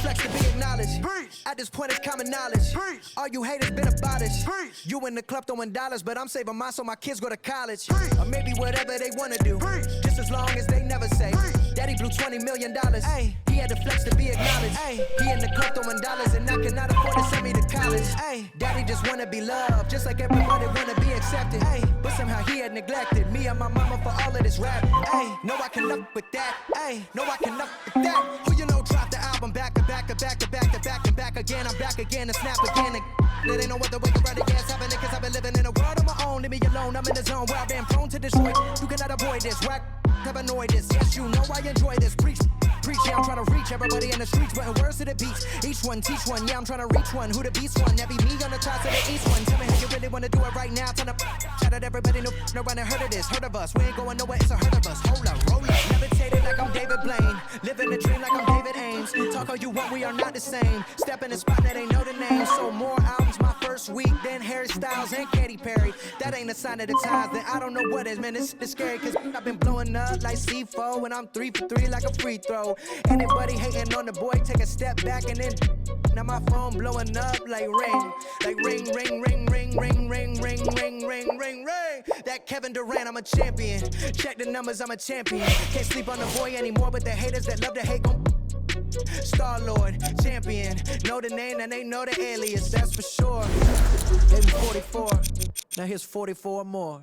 flex to be acknowledged. Preach. At this point, it's common knowledge. Preach. All you haters been abolished. Preach. You in the club throwing dollars, but I'm saving mine so my kids go to college. Preach. Or maybe whatever they wanna do. Preach. Just as long as they never say. Preach. Daddy blew $20 million. Ay. He had to flex to be acknowledged. Ay. He in the club throwing dollars, and I cannot afford to send me to college. Ay. Daddy just wanna be loved, just like everybody wanna be accepted. Ay. But somehow he had neglected me and my mama for all of this rap. Ay. No, I can up with that. Ay. No, I can up with that. Who you know dropped the album back to back to back to back to back and back again. I'm back again and snap again. And there ain't no other way to run against happening, cause I've been living in a world of my own. Leave me alone, I'm in the zone where I've been prone to destroy. You cannot avoid this, whack have annoyed this. Yes, you know I enjoy this. Preach, yeah, I'm trying to reach everybody in the streets, putting words to the beats. Each one, teach one, yeah, I'm trying to reach one. Who the beast one? That be me on the top to the east one. Tell me how you really wanna do it right now. Turn up, shout out everybody, no one heard of this, heard of us. We ain't going nowhere, it's a hurt of us. Hold up, roll up, levitated like I'm David Blaine. Living the dream like I'm David Ames. Talk all you want, we are not the same. Step in the spot that ain't know the name. So more albums my first week, then Harry Styles and Katy Perry. That ain't a sign of the times, then I don't know what is, man. It's scary, cause I've been blowing up like C4, and I'm 3 for 3 like a free throw. Anybody hating on the boy, take a step back and then now my phone blowing up like ring, ring, ring, ring, ring, ring, ring, ring, ring, ring, ring. That Kevin Durant, I'm a champion. Check the numbers, I'm a champion. Can't sleep on the boy anymore, but the haters that love to hate gon' Star-Lord, champion. Know the name and they know the alias, that's for sure. Gave me 44, now here's 44 more.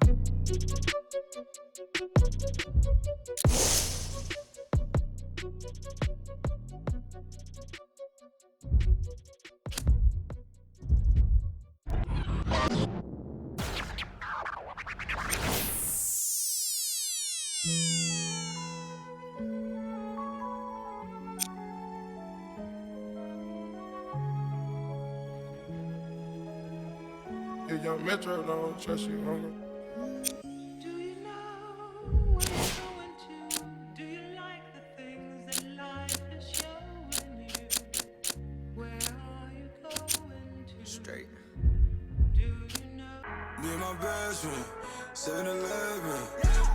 If young Metro don't trust you, hunger. Do you know what you're going to? Do you like the things that life is showing you? Where are you going to? Straight. Do you know? Me and my best friend, 7-Eleven.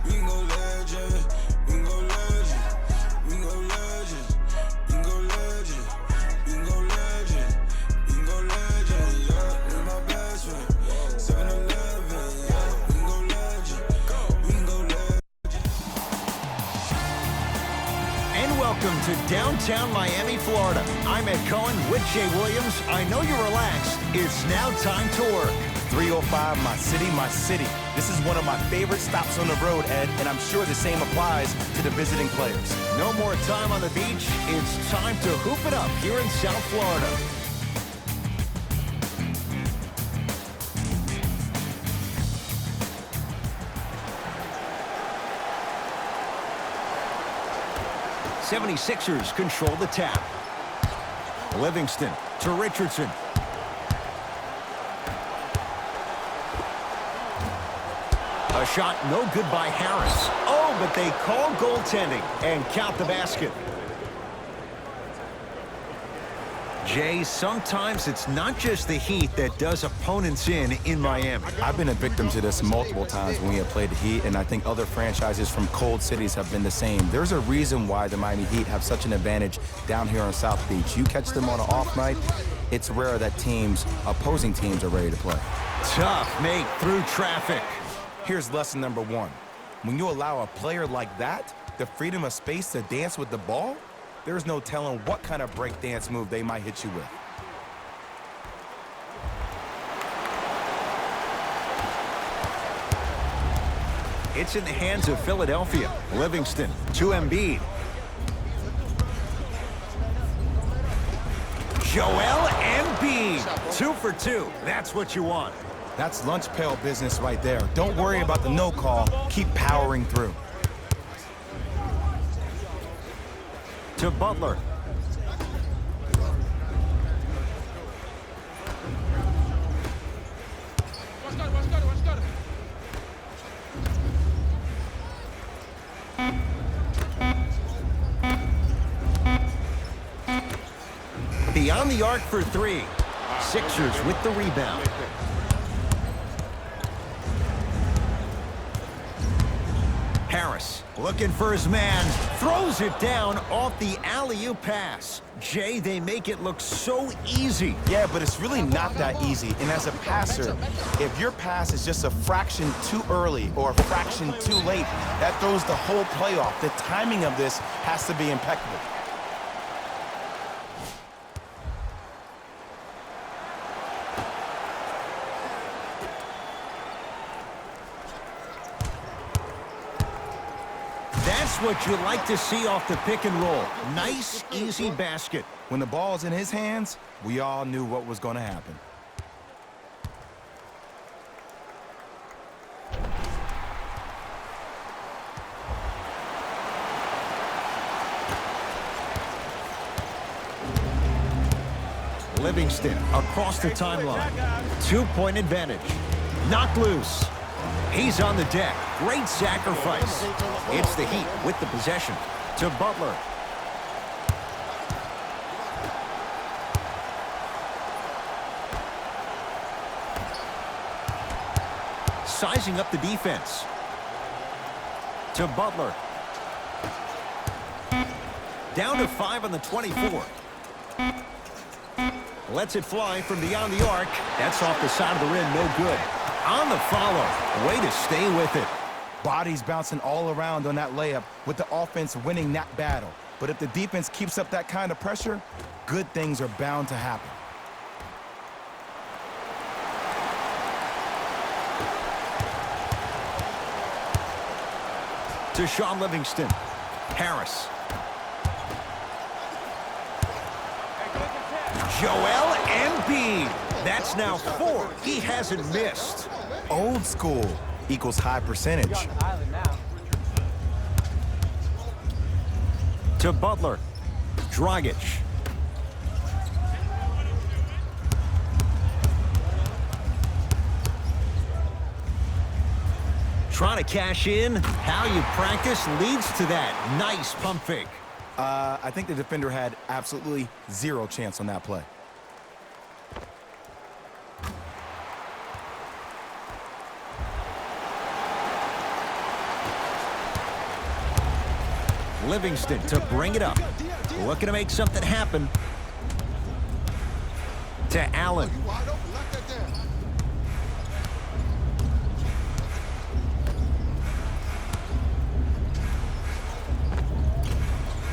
We can go legend, we can go legend, we can go legend, we can go legend, we can go legend, we can go legend, yeah. Me and my best friend, 7-Eleven, yeah. We can go legend, we can go legend. And welcome to downtown Miami, Florida. I'm Ed Cohen with Jay Williams. I know you're relaxed. It's now time to work. 305, my city, my city. This is one of my favorite stops on the road, Ed, and I'm sure the same applies to the visiting players. No more time on the beach. It's time to hoop it up here in South Florida. '76ers control the tap. Livingston to Richardson. A shot no good by Harris. Oh, but they call goaltending and count the basket. Jay, sometimes it's not just the Heat that does opponents in Miami. I've been a victim to this multiple times when we have played the Heat, and I think other franchises from cold cities have been the same. There's a reason why the Miami Heat have such an advantage down here on South Beach. You catch them on an off night, it's rare that opposing teams are ready to play. Tough make through traffic. Here's lesson number one. When you allow a player like that the freedom of space to dance with the ball, there's no telling what kind of break dance move they might hit you with. It's in the hands of Philadelphia. Livingston to Embiid. Joel Embiid. 2 for 2. That's what you want. That's lunch pail business right there. Don't worry about the no call. Keep powering through. To Butler. Beyond the arc for 3. Sixers with the rebound. Harris. Harris looking for his man. Throws it down off the alley-oop pass. Jay, they make it look so easy. Yeah, but it's really not that easy. And as a passer, if your pass is just a fraction too early or a fraction too late, that throws the whole play off. The timing of this has to be impeccable. That's what you like to see off the pick and roll. Nice, easy basket. When the ball's in his hands, we all knew what was going to happen. Livingston across the timeline. 2-point advantage. Knocked loose. He's on the deck. Great sacrifice. It's the Heat with the possession to Butler. Sizing up the defense. To Butler. Down to 5 on the 24. Lets it fly from beyond the arc. That's off the side of the rim, no good. On the follow. Way to stay with it. Bodies bouncing all around on that layup with the offense winning that battle. But if the defense keeps up that kind of pressure, good things are bound to happen. To Shaun Livingston. Harris. Joel Embiid. That's now 4. He hasn't missed. Old school equals high percentage. To Butler. Dragic. Trying to cash in. How you practice leads to that. Nice pump fake. I think the defender had absolutely zero chance on that play. Livingston to bring it up. Looking to make something happen. To Allen.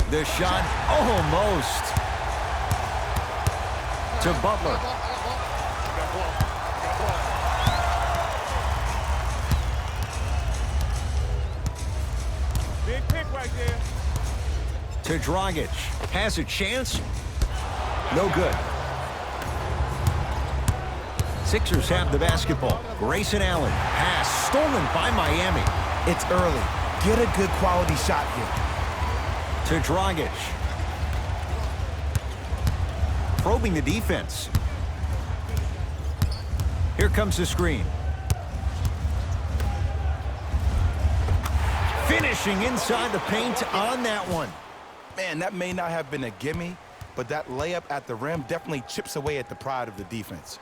The shot almost. To Butler. Big pick right there. To Dragic. Has a chance. No good. Sixers have the basketball. Grayson Allen. Pass stolen by Miami. It's early. Get a good quality shot here. To Dragic. Probing the defense. Here comes the screen. Finishing inside the paint on that one. Man, that may not have been a gimme, but that layup at the rim definitely chips away at the pride of the defense.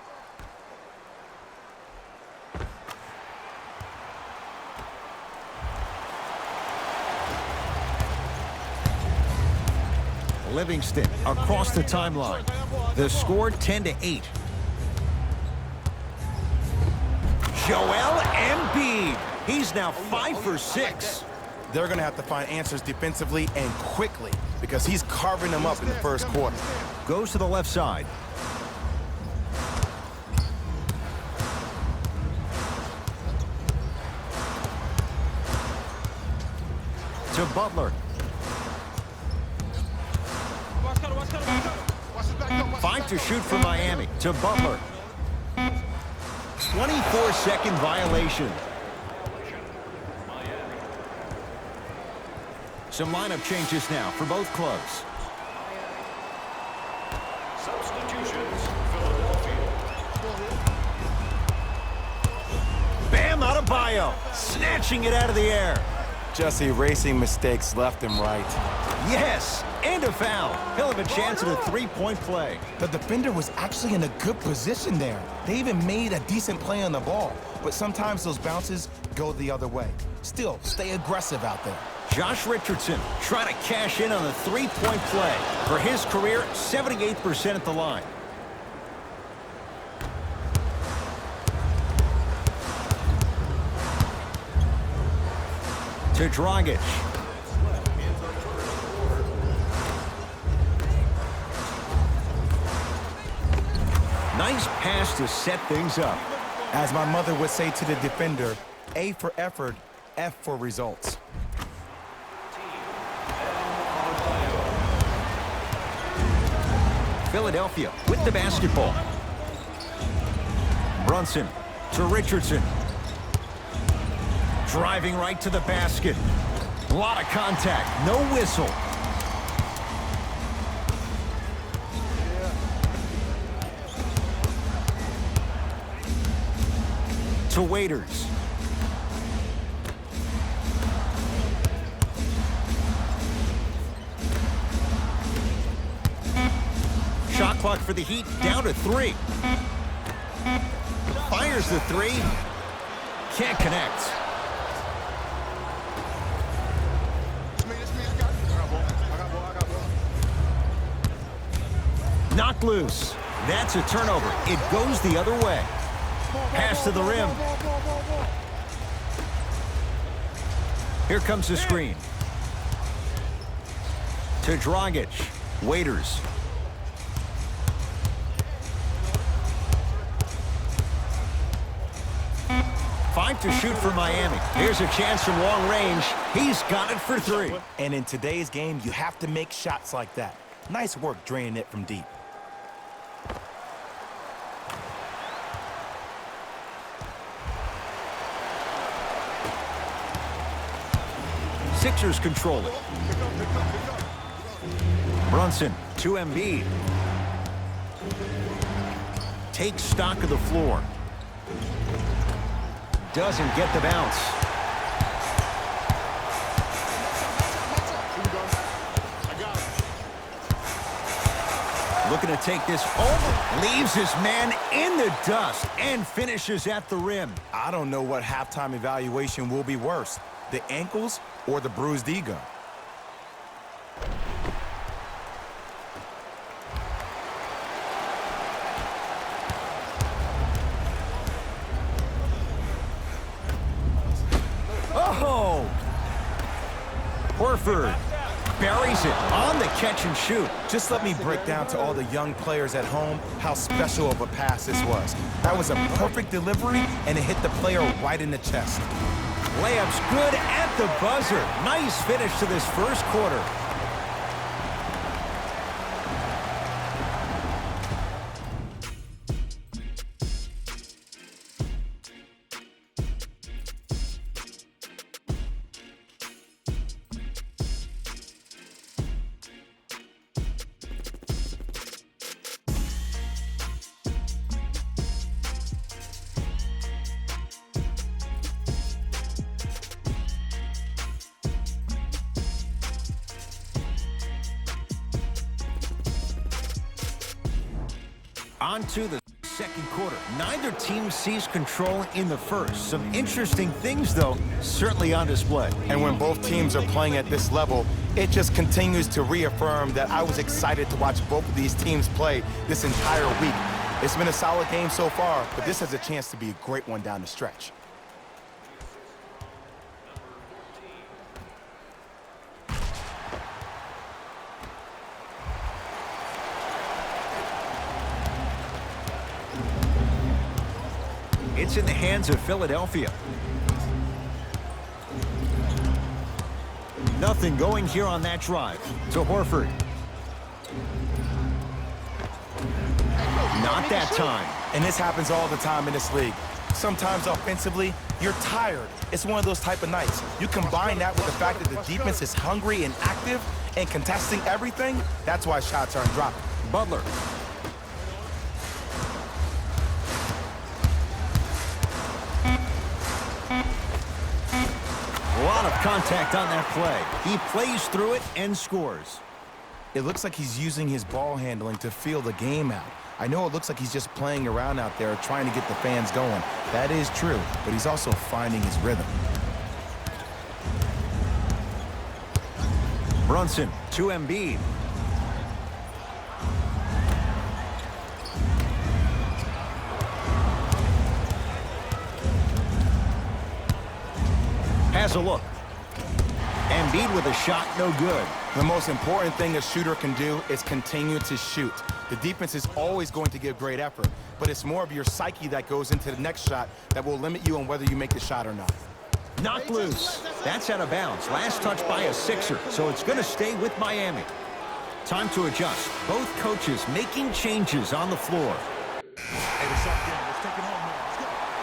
Livingston across the timeline. The score 10-8. Joel Embiid. He's now 5 for 6. They're going to have to find answers defensively and quickly because he's carving them up in the first quarter. Goes to the left side. To Butler. 5 to shoot for Miami. To Butler. 24-second violation. Some lineup changes now for both clubs. Substitutions, Philadelphia. Bam Adebayo. Snatching it out of the air. Just erasing mistakes left and right. Yes, and a foul. He'll have a chance at a three-point play. The defender was actually in a good position there. They even made a decent play on the ball, but sometimes those bounces go the other way. Still, stay aggressive out there. Josh Richardson trying to cash in on the three-point play. For his career, 78% at the line. To Dragic. Nice pass to set things up. As my mother would say to the defender, A for effort, F for results. Philadelphia with the basketball. Brunson to Richardson. Driving right to the basket. A lot of contact, no whistle. To Waiters. Shot clock for the Heat down to 3. Fires the 3. Can't connect. Knocked loose. That's a turnover. It goes the other way. Pass to the rim. Here comes the screen. To Dragic. Waiters. Five to shoot for Miami. Here's a chance from long range. He's got it for 3. And in today's game, you have to make shots like that. Nice work draining it from deep. Sixers control it. Brunson to Embiid. Takes stock of the floor. Doesn't get the bounce. Looking to take this over. Leaves his man in the dust and finishes at the rim. I don't know what halftime evaluation will be worse, the ankles or the bruised ego. Oh! Horford buries it on the catch and shoot. Just let me break down to all the young players at home how special of a pass this was. That was a perfect delivery, and it hit the player right in the chest. Layup's good at the buzzer. Nice finish to this first quarter. On to the second quarter. Neither team sees control in the first. Some interesting things, though, certainly on display. And when both teams are playing at this level, it just continues to reaffirm that I was excited to watch both of these teams play this entire week. It's been a solid game so far, but this has a chance to be a great one down the stretch. It's in the hands of Philadelphia. Nothing going here on that drive. To Horford. Not that time. And this happens all the time in this league. Sometimes offensively, you're tired. It's one of those type of nights. You combine that with the fact that the defense is hungry and active and contesting everything, that's why shots aren't dropping. Butler. A lot of contact on that play. He plays through it and scores. It looks like he's using his ball handling to feel the game out. I know it looks like he's just playing around out there trying to get the fans going. That is true, but he's also finding his rhythm. Brunson to Embiid. Has a look. Embiid with a shot, no good. The most important thing a shooter can do is continue to shoot. The defense is always going to give great effort, but it's more of your psyche that goes into the next shot that will limit you on whether you make the shot or not. Knocked loose. That's out of bounds. Last touch by a Sixer, so it's going to stay with Miami. Time to adjust. Both coaches making changes on the floor.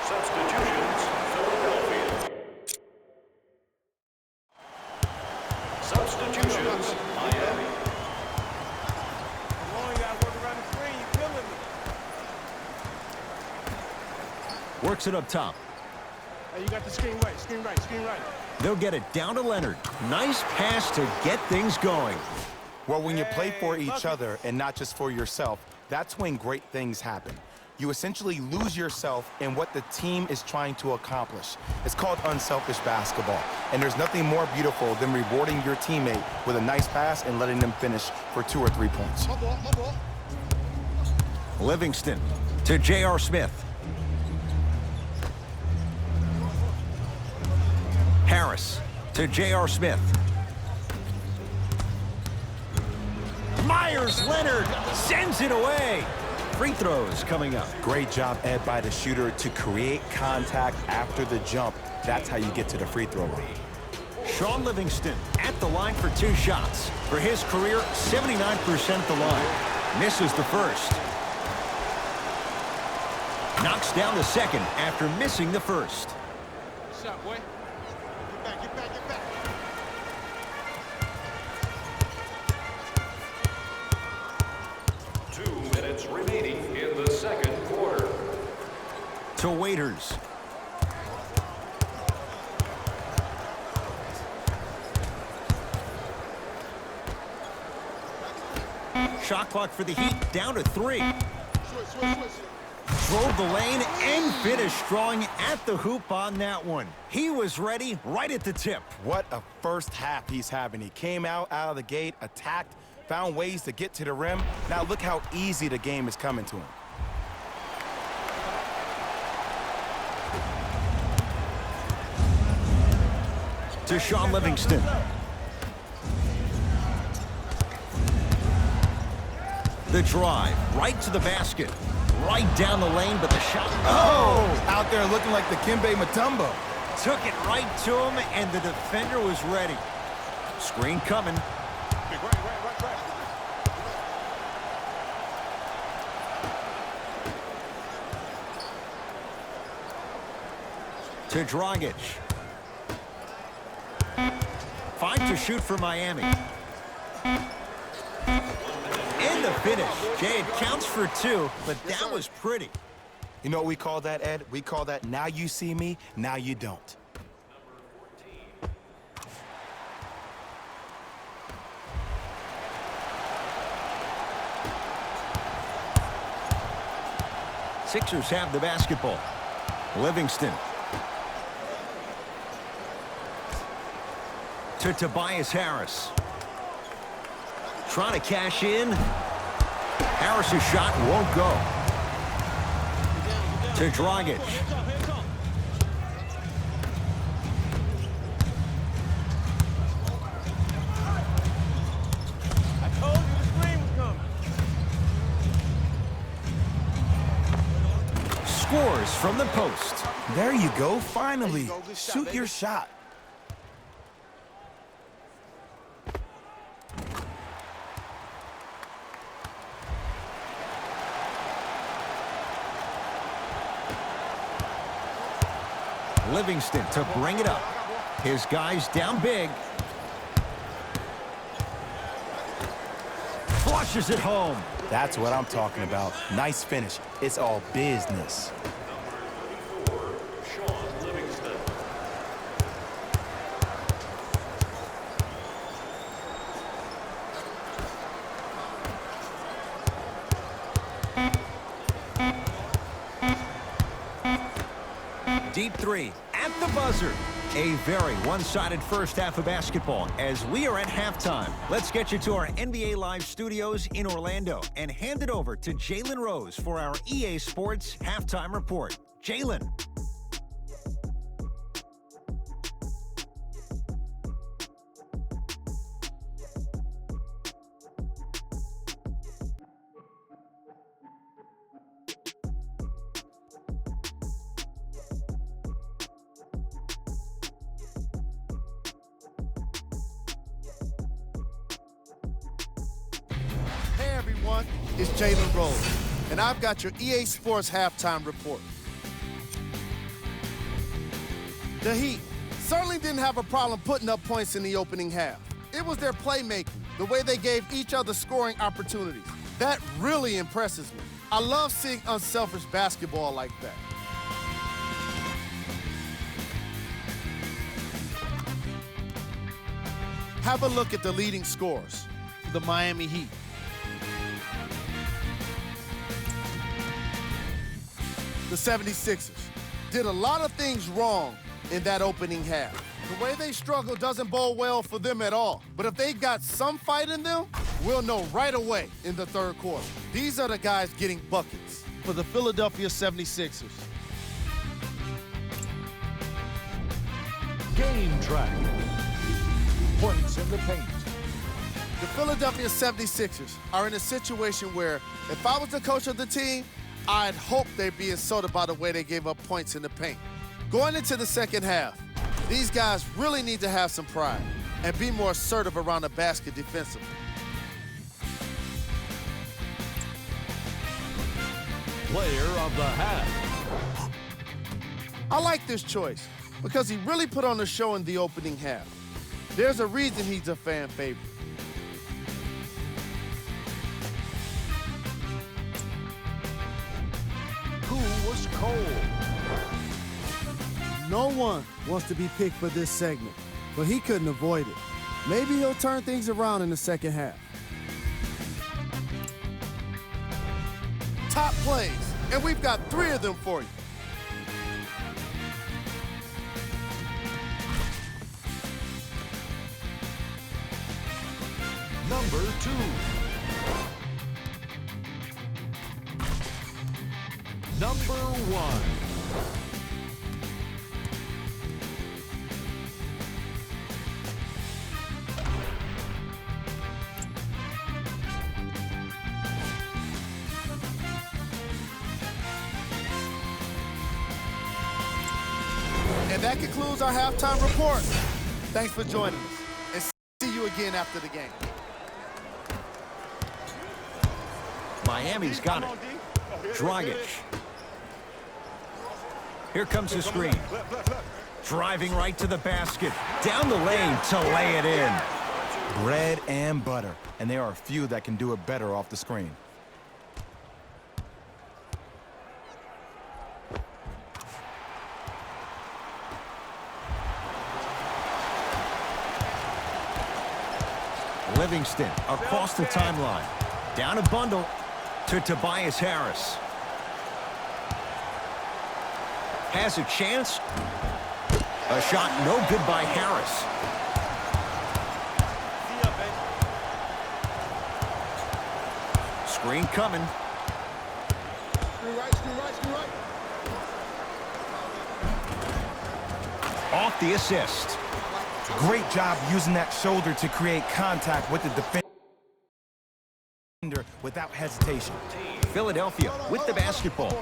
Substitutions, Philadelphia. Substitutions, Miami. Works it up top. Hey, you got the screen right, screen right, screen right. They'll get it down to Leonard. Nice pass to get things going. Well, when you play for each other and not just for yourself, that's when great things happen. You essentially lose yourself in what the team is trying to accomplish. It's called unselfish basketball, and there's nothing more beautiful than rewarding your teammate with a nice pass and letting them finish for 2 or 3 points. Livingston to J.R. Smith. Harris to J.R. Smith. Myers Leonard sends it away. Free throws coming up. Great job, Ed, by the shooter to create contact after the jump. That's how you get to the free throw line. Sean Livingston at the line for 2 shots. For his career, 79% at the line. Misses the first. Knocks down the second after missing the first. Shot, boy. Get back, get back, get back. Minutes remaining in the second quarter. To Waiters. Shot clock for the Heat down to 3. Switch, switch, switch. Drove the lane and finished strong at the hoop on that one. He was ready right at the tip. What a first half he's having. He came out of the gate, attacked, found ways to get to the rim. Now look how easy the game is coming to him. To Sean Livingston. The drive, right to the basket. Right down the lane, but the shot. Oh! Out there looking like the Kimbe Mutombo. Took it right to him, and the defender was ready. Screen coming. Right. To Dragic. 5 to shoot for Miami. In the finish. Jay, it counts for 2, but that was pretty. You know what we call that, Ed? We call that now you see me, now you don't. Sixers have the basketball. Livingston. To Tobias Harris. Trying to cash in. Harris's shot won't go. To Dragic. I told you the screen was coming. Scores from the post. There you go, finally. There you go. Good shot, Shoot baby. your shot. Livingston to bring it up. His guys down big. Flushes it home. That's what I'm talking about. Nice finish. It's all business. Sean Livingston. Deep three at the buzzer. A very one-sided first half of basketball as we are at halftime. Let's get you to our NBA Live studios in Orlando and hand it over to Jalen Rose for our EA Sports Halftime Report. Jalen. Hey everyone, it's Jalen Rose, and I've got your EA Sports Halftime Report. The Heat certainly didn't have a problem putting up points in the opening half. It was their playmaking, the way they gave each other scoring opportunities. That really impresses me. I love seeing unselfish basketball like that. Have a look at the leading scorers, the Miami Heat. The 76ers did a lot of things wrong in that opening half. The way they struggle doesn't bode well for them at all. But if they got some fight in them, we'll know right away in the third quarter. These are the guys getting buckets for the Philadelphia 76ers. Game track. Points in the paint. The Philadelphia 76ers are in a situation where if I was the coach of the team, I'd hope they'd be insulted by the way they gave up points in the paint. Going into the second half, these guys really need to have some pride and be more assertive around the basket defensively. Player of the half. I like this choice because he really put on a show in the opening half. There's a reason he's a fan favorite. Who was cold? No one wants to be picked for this segment, but he couldn't avoid it. Maybe he'll turn things around in the second half. Top plays, and we've got 3 of them for you. Number 2. Number 1. And that concludes our halftime report. Thanks for joining us, and see you again after the game. Miami's got it. Dragic. Here comes the screen. Driving right to the basket. Down the lane to lay it in. Bread and butter, and there are a few that can do it better off the screen. Livingston across the timeline. Down a bundle to Tobias Harris. Has a chance. A shot no good by Harris. Screen coming. Off the assist. Great job using that shoulder to create contact with the defender without hesitation. Philadelphia with the basketball.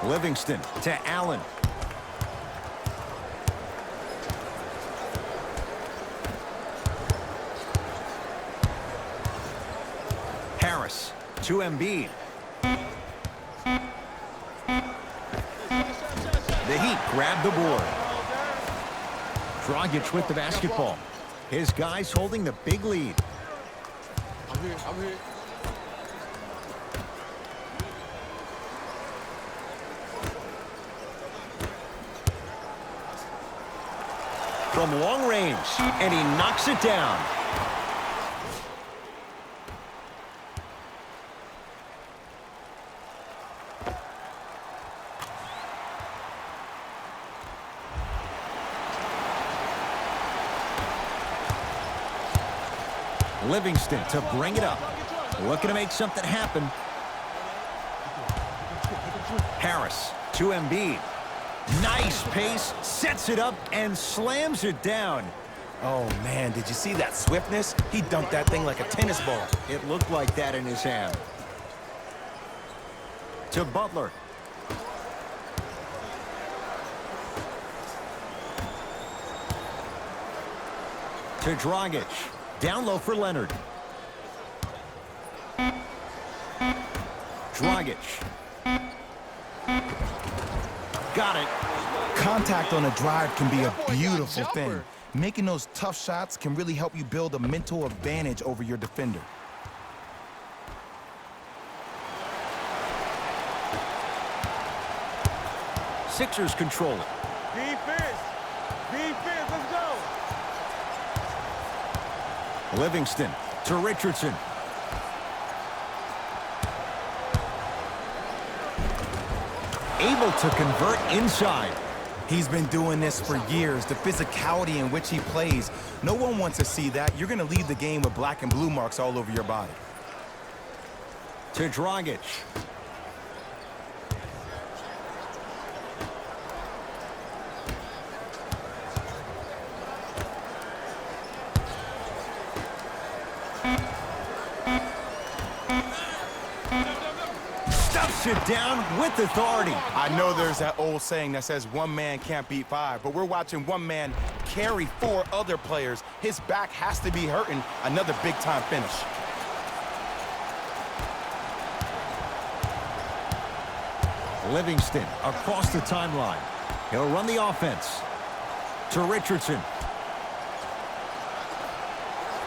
Livingston to Allen. Harris to Embiid. The Heat grab the board. Dragic with the basketball. His guys holding the big lead. I'm here. From long range, and he knocks it down. Livingston to bring it up. Looking to make something happen. Harris to Embiid. Nice pace, sets it up, and slams it down. Oh, man, did you see that swiftness? He dunked that thing like a tennis ball. It looked like that in his hand. To Butler. To Dragic. Down low for Leonard. Dragic. Got it. Contact on a drive can be a beautiful thing. Making those tough shots can really help you build a mental advantage over your defender. Sixers control it. Defense. Defense, let's go. Livingston to Richardson. Able to convert inside. He's been doing this for years. The physicality in which he plays, no one wants to see that. You're going to leave the game with black and blue marks all over your body. To Dragic. Stuffs it down with authority. I know there's that old saying that says one man can't beat five, but we're watching one man carry four other players. His back has to be hurting. Another big-time finish. Livingston across the timeline. He'll run the offense. To Richardson.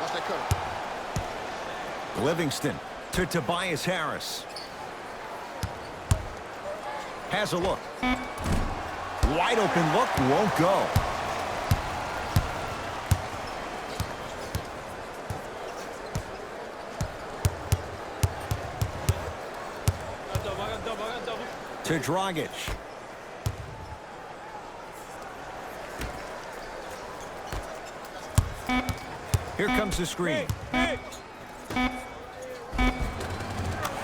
Watch that cut. Livingston to Tobias Harris. Has a look. Wide open look, won't go. To Dragic. Here comes the screen.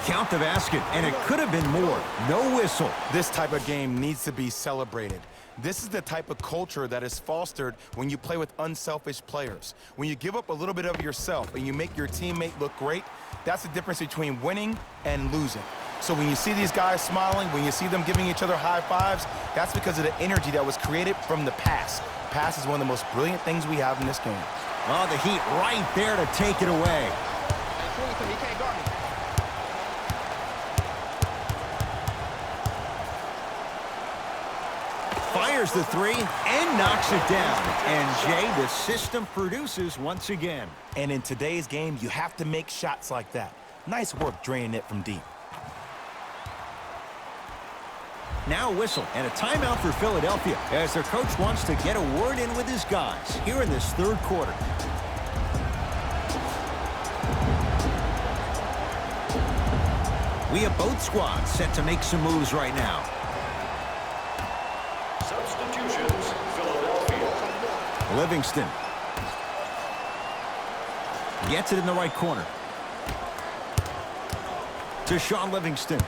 Count the basket, and it could have been more. No whistle. This type of game needs to be celebrated. This is the type of culture that is fostered when you play with unselfish players. When you give up a little bit of yourself and you make your teammate look great, that's the difference between winning and losing. So when you see these guys smiling, when you see them giving each other high fives, that's because of the energy that was created from the pass. Pass is one of the most brilliant things we have in this game. Oh, the Heat right there to take it away. Fires the three and knocks it down. And Jay, the system produces once again. And in today's game, you have to make shots like that. Nice work draining it from deep. Now a whistle and a timeout for Philadelphia as their coach wants to get a word in with his guys here in this third quarter. We have both squads set to make some moves right now. Substitutions, Philadelphia. Livingston gets it in the right corner. To Sean Livingston.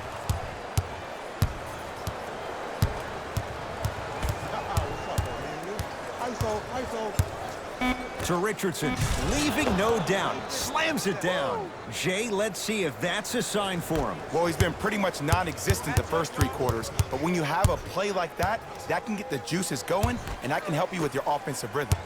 To Richardson, leaving no doubt, slams it down. Jay, let's see if that's a sign for him. Well, he's been pretty much non-existent the first three quarters, but when you have a play like that, that can get the juices going, and that can help you with your offensive rhythm.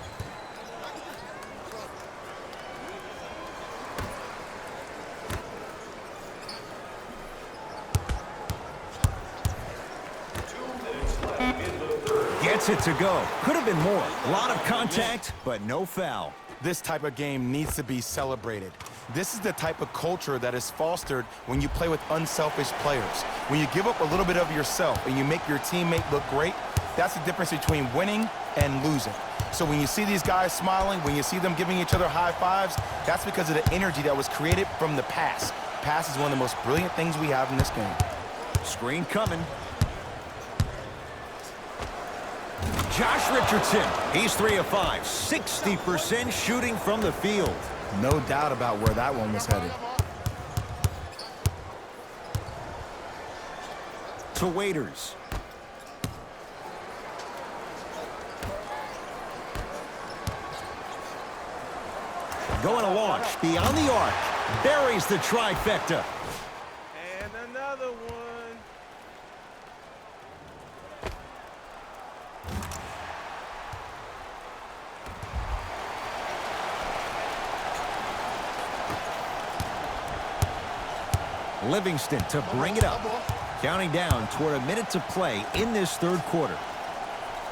Gets it to go. Could have been more. A lot of contact, but no foul. This type of game needs to be celebrated. This is the type of culture that is fostered when you play with unselfish players. When you give up a little bit of yourself and you make your teammate look great, that's the difference between winning and losing. So when you see these guys smiling, when you see them giving each other high fives, that's because of the energy that was created from the pass. Pass is one of the most brilliant things we have in this game. Screen coming. Josh Richardson, he's 3 of 5, 60% shooting from the field. No doubt about where that one was headed. To Waiters. Going to launch beyond the arc. Buries the trifecta. And another one. Livingston to bring it up. Counting down toward a minute to play in this third quarter.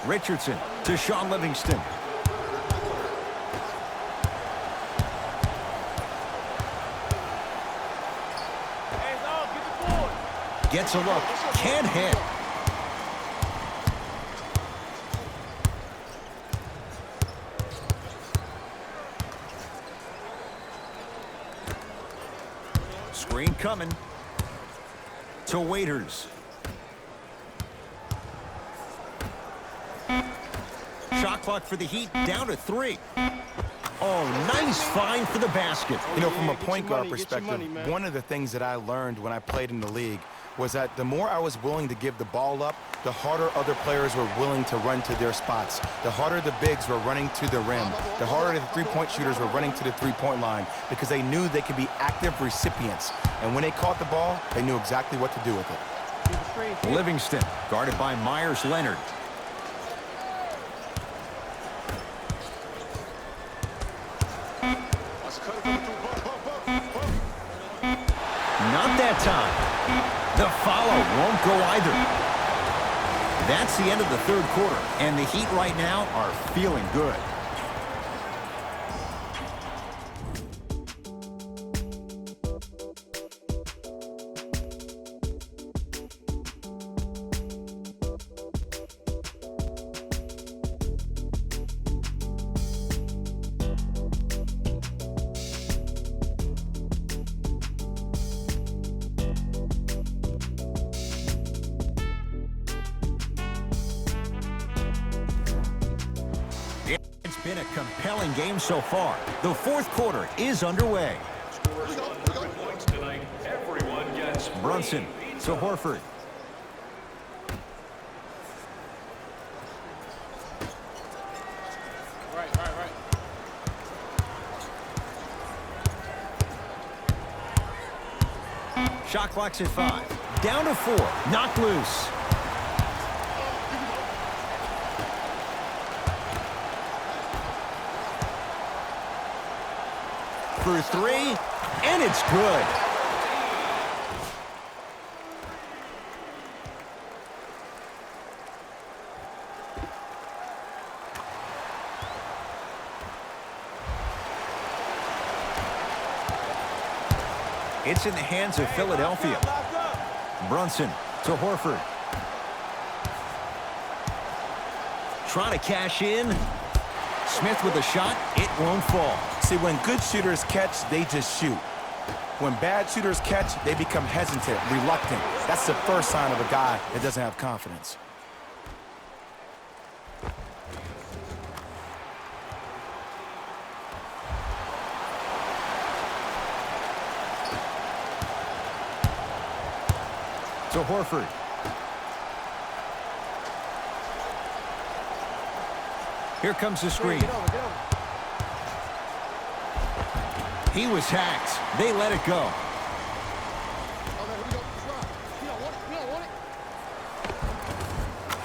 Richardson to Sean Livingston. Hands off, get the board. Gets a look. Can't hit. Screen coming. To Waiters. Shot clock for the Heat down to 3. Oh, nice find for the basket. You know, from a point guard perspective, one of the things that I learned when I played in the league was that the more I was willing to give the ball up, the harder other players were willing to run to their spots. The harder the bigs were running to the rim. The harder the three-point shooters were running to the three-point line because they knew they could be active recipients. And when they caught the ball, they knew exactly what to do with it. Livingston, guarded by Myers Leonard. Not that time. The follow won't go either. That's the end of the third quarter, and the Heat right now are feeling good. It's been a compelling game so far. The fourth quarter is underway. Scores 100 points tonight. Everyone gets Brunson to Horford. Right. Shot clock's at 5. Down to 4. Knocked loose. For 3, and it's good. It's in the hands of Philadelphia. Brunson to Horford. Trying to cash in. Smith with a shot. It won't fall. See, when good shooters catch, they just shoot. When bad shooters catch, they become hesitant, reluctant. That's the first sign of a guy that doesn't have confidence. To Horford. Here comes the screen. He was hacked. They let it go.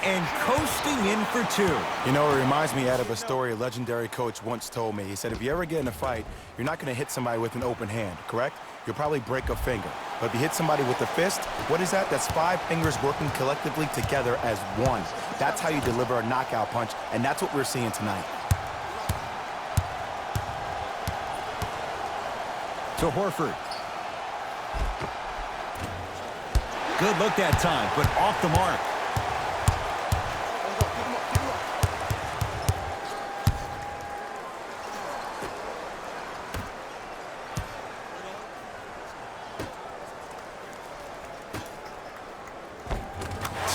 And coasting in for 2. You know, it reminds me of a story a legendary coach once told me. He said, if you ever get in a fight, you're not going to hit somebody with an open hand, correct? You'll probably break a finger. But if you hit somebody with a fist, what is that? That's 5 fingers working collectively together as one. That's how you deliver a knockout punch, and that's what we're seeing tonight. To Horford. Good look that time, but off the mark.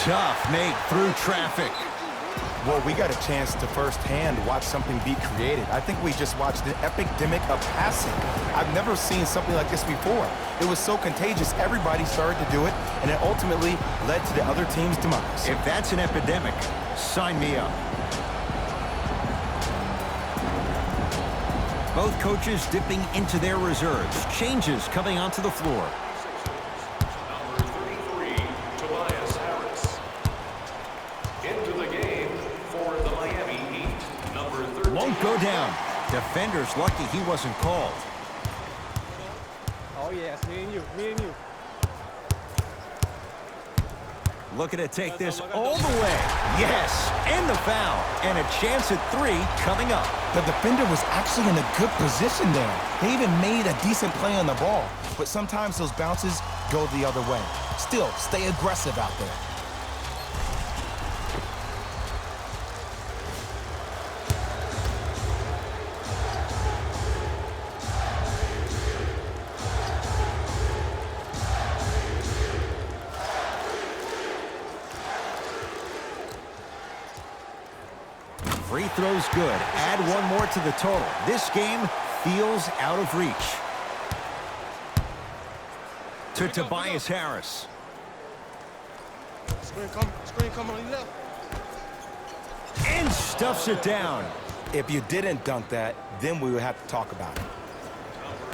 Tough make through traffic. Well, we got a chance to firsthand watch something be created. I think we just watched an epidemic of passing. I've never seen something like this before. It was so contagious, everybody started to do it, and it ultimately led to the other team's demise. If that's an epidemic, sign me up. Both coaches dipping into their reserves. Changes coming onto the floor. Number 33, Tobias Harris. Into the game for the Miami Heat. Number 13. Won't go down. Defender's lucky he wasn't called. Oh, yeah, it's me and you. Me and you. Looking to take this all the way. Yes, and the foul. And a chance at 3 coming up. The defender was actually in a good position there. They even made a decent play on the ball. But sometimes those bounces go the other way. Still, stay aggressive out there. Free throw's good. Add one more to the total. This game feels out of reach. To Tobias Harris. Screen come on your left. And stuffs it down. If you didn't dunk that, then we would have to talk about it. Number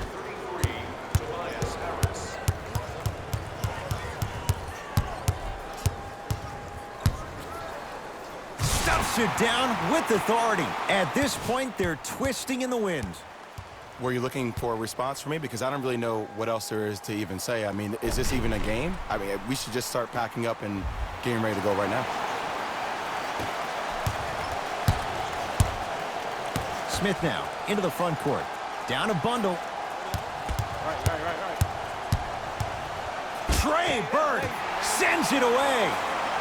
33, Tobias Harris. Stuffs it down with authority. At this point, they're twisting in the wind. Were you looking for a response from me? Because I don't really know what else there is to even say. I mean, is this even a game? I mean, we should just start packing up and getting ready to go right now. Smith now into the front court. Down a bundle. Right. Trey Burke sends it away.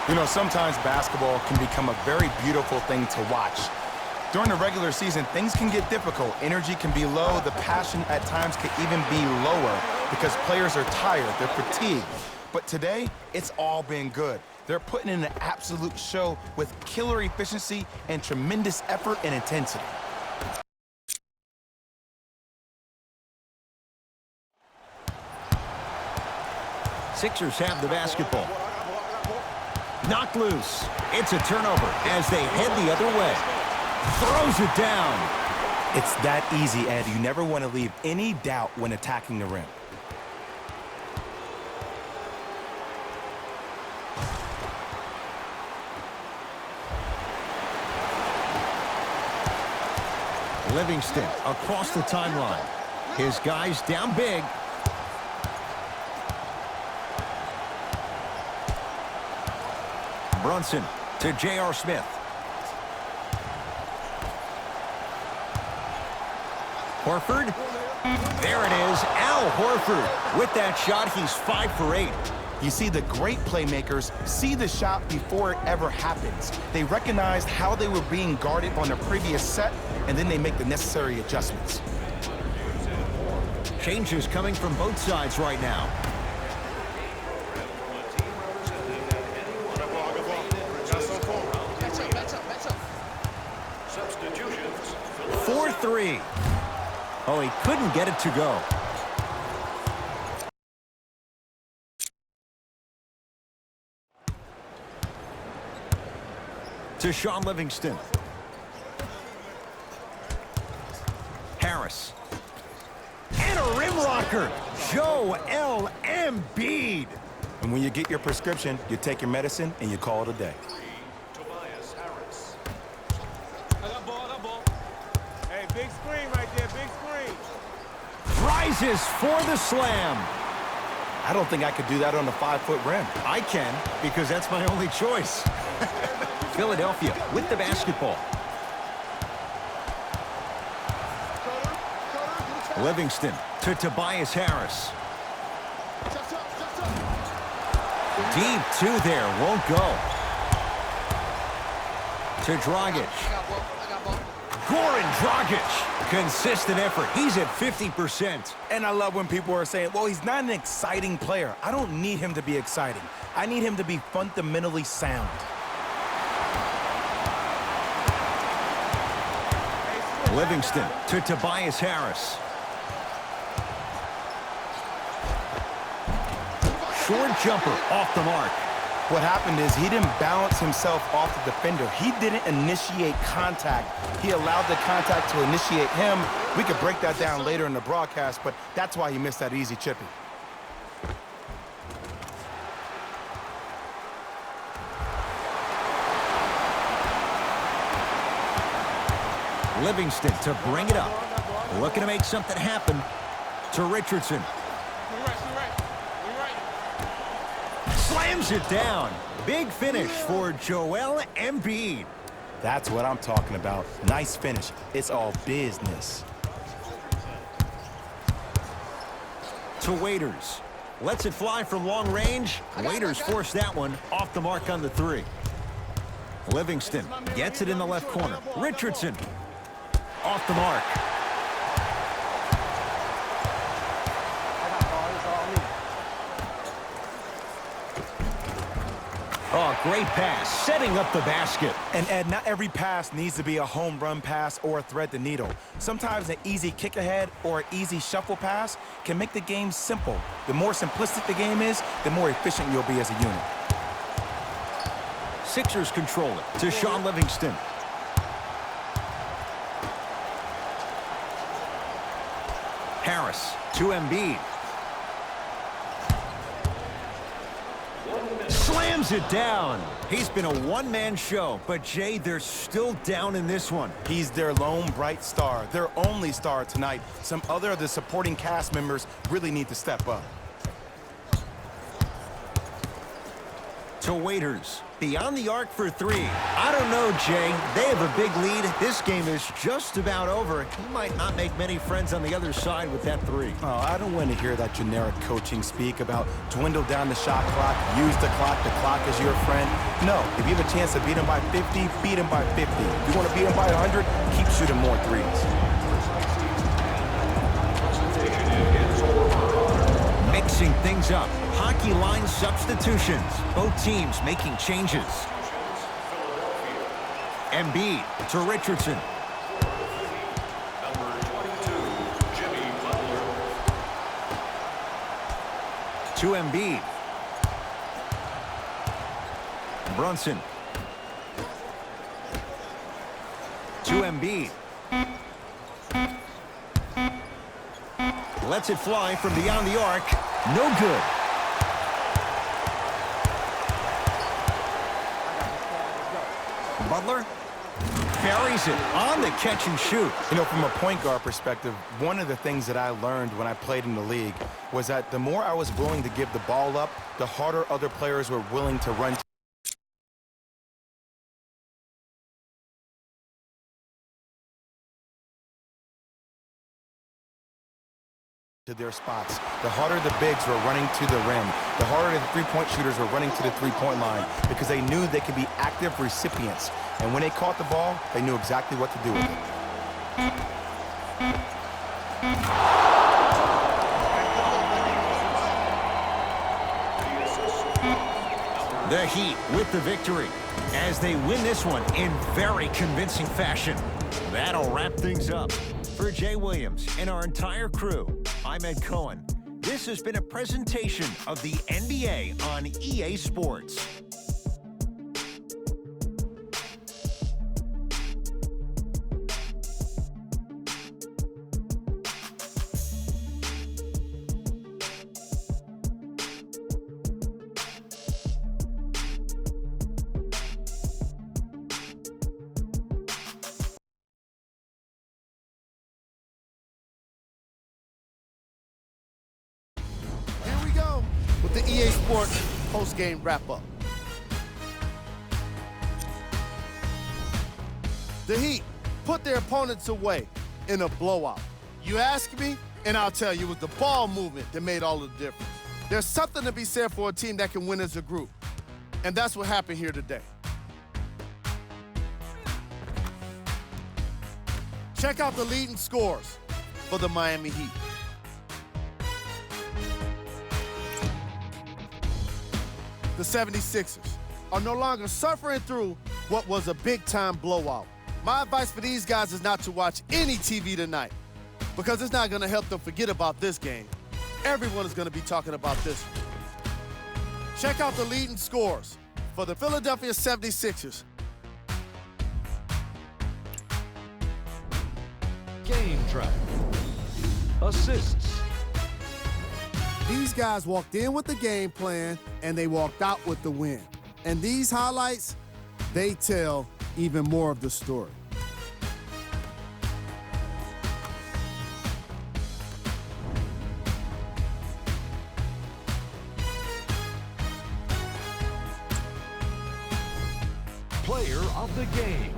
You know, sometimes basketball can become a very beautiful thing to watch. During the regular season, things can get difficult. Energy can be low. The passion at times can even be lower because players are tired. They're fatigued. But today, it's all been good. They're putting in an absolute show with killer efficiency and tremendous effort and intensity. Sixers have the basketball. Knocked loose. It's a turnover as they head the other way. Throws it down. It's that easy, Ed. You never want to leave any doubt when attacking the rim. Livingston across the timeline. His guys down big. Brunson to J.R. Smith. Horford. There it is. Al Horford. With that shot, he's 5 for 8. You see, the great playmakers see the shot before it ever happens. They recognized how they were being guarded on the previous set, and then they make the necessary adjustments. Changes coming from both sides right now. Substitutions. 4-3. Oh, he couldn't get it to go. To Shaun Livingston. Harris. And a rim rocker. Joel Embiid. And when you get your prescription, you take your medicine and you call it a day. Tobias Harris. I got ball. Hey, big screen right there, big screen. Rises for the slam. I don't think I could do that on a 5-foot rim. I can, because that's my only choice. Philadelphia with the basketball. Livingston to Tobias Harris. Deep 2 there, won't go. To Dragic. Goran Dragic. Consistent effort. He's at 50%. And I love when people are saying, well, he's not an exciting player. I don't need him to be exciting. I need him to be fundamentally sound. Livingston to Tobias Harris. Short jumper off the mark. What happened is he didn't balance himself off the defender. He didn't initiate contact. He allowed the contact to initiate him. We could break that down later in the broadcast, but that's why he missed that easy chipping. Livingston to bring it up. Looking to make something happen to Richardson. Slams it down. Big finish for Joel Embiid. That's what I'm talking about. Nice finish. It's all business. To Waiters. Lets it fly from long range. Waiters forced that one off the mark on the three. Livingston gets it in the left corner. Richardson off the mark. Oh, great pass, setting up the basket. And Ed, not every pass needs to be a home run pass or a thread the needle. Sometimes an easy kick ahead or an easy shuffle pass can make the game simple. The more simplistic the game is, the more efficient you'll be as a unit. Sixers control it to Shaun Livingston. Harris to Embiid. Slams it down. He's been a one-man show, but Jay, they're still down in this one. He's their lone bright star, their only star tonight. Some other of the supporting cast members really need to step up. To Waiters. Beyond the arc for three. I don't know, Jay. They have a big lead. This game is just about over. He might not make many friends on the other side with that three. Oh, I don't want to hear that generic coaching speak about dwindle down the shot clock, use the clock is your friend. No, if you have a chance to beat him by 50, beat him by 50. If you want to beat him by 100, keep shooting more threes. Mixing things up. Hockey line substitutions. Both teams making changes. Embiid to Richardson. Number 22, Jimmy Butler. To Embiid. Brunson. To Embiid. Lets it fly from beyond the arc. No good. Butler buries it on the catch and shoot. You know, from a point guard perspective, one of the things that I learned when I played in the league was that the more I was willing to give the ball up, the harder other players were willing to run to their spots. The harder the bigs were running to the rim, the harder the three-point shooters were running to the three-point line because they knew they could be active recipients. And when they caught the ball, they knew exactly what to do with it. The Heat with the victory as they win this one in very convincing fashion. That'll wrap things up. For Jay Williams and our entire crew, I'm Ed Cohen. This has been a presentation of the NBA on EA Sports. With the EA Sports post-game wrap-up. The Heat put their opponents away in a blowout. You ask me, and I'll tell you, it was the ball movement that made all the difference. There's something to be said for a team that can win as a group, and that's what happened here today. Check out the leading scores for the Miami Heat. The 76ers are no longer suffering through what was a big-time blowout. My advice for these guys is not to watch any TV tonight because it's not going to help them forget about this game. Everyone is going to be talking about this one. Check out the leading scores for the Philadelphia 76ers. Game track. Assists. These guys walked in with the game plan, and they walked out with the win. And these highlights, they tell even more of the story. Player of the game.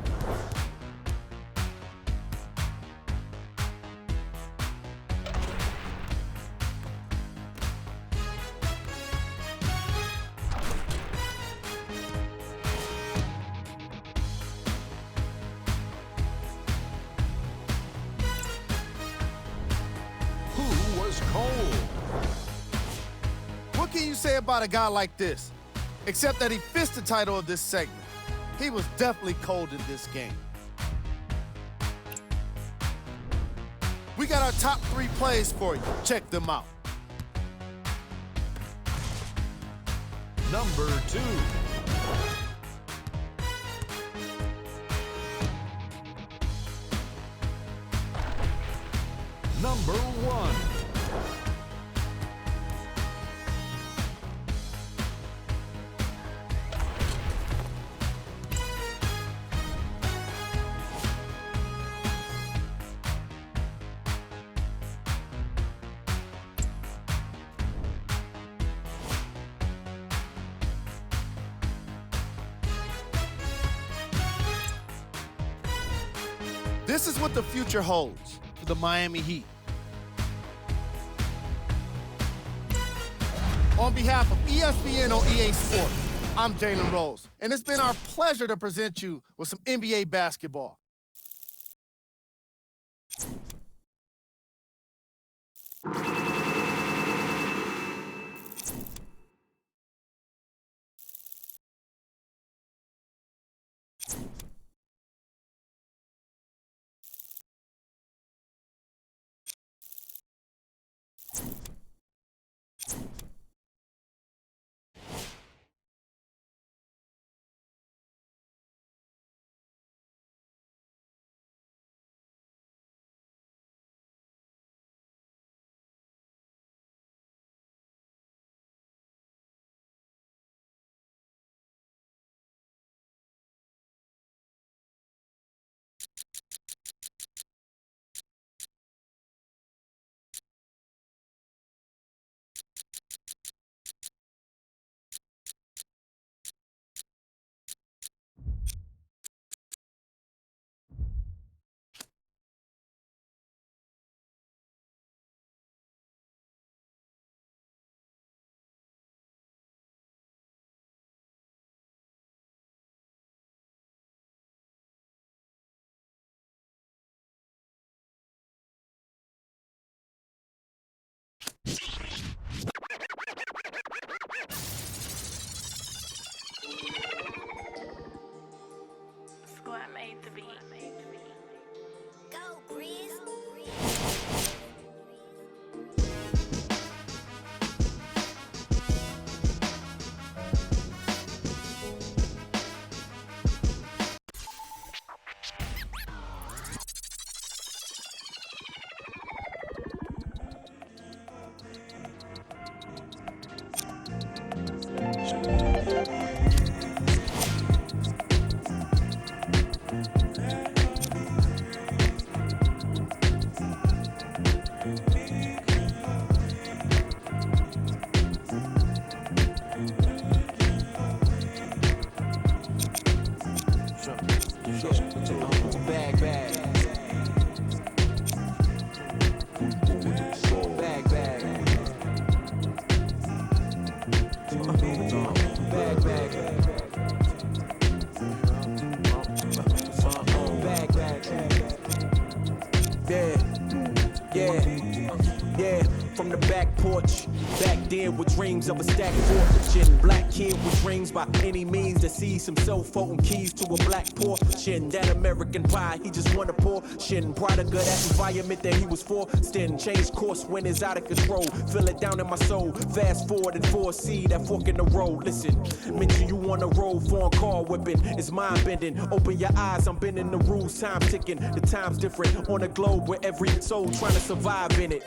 Who was cold? What can you say about a guy like this? Except that he fits the title of this segment. He was definitely cold in this game. We got our top 3 plays for you. Check them out. Number 2. Number 1. This is what the future holds for the Miami Heat. On behalf of ESPN on EA Sports, I'm Jalen Rose, and it's been our pleasure to present you with some NBA basketball. den with dreams of a stacked fortune. Black kid with dreams by any means to see some cell-phone keys to a black portion. That American pie, he just wanna portion. Product of that environment that he was forced in. Changed course when it's out of control. Feel it down in my soul. Fast forward and foresee that fork in the road. Listen, mention you on the road, foreign car whipping. It's mind bending. Open your eyes, I'm bending the rules. Time ticking. The time's different on a globe where every soul trying to survive in it.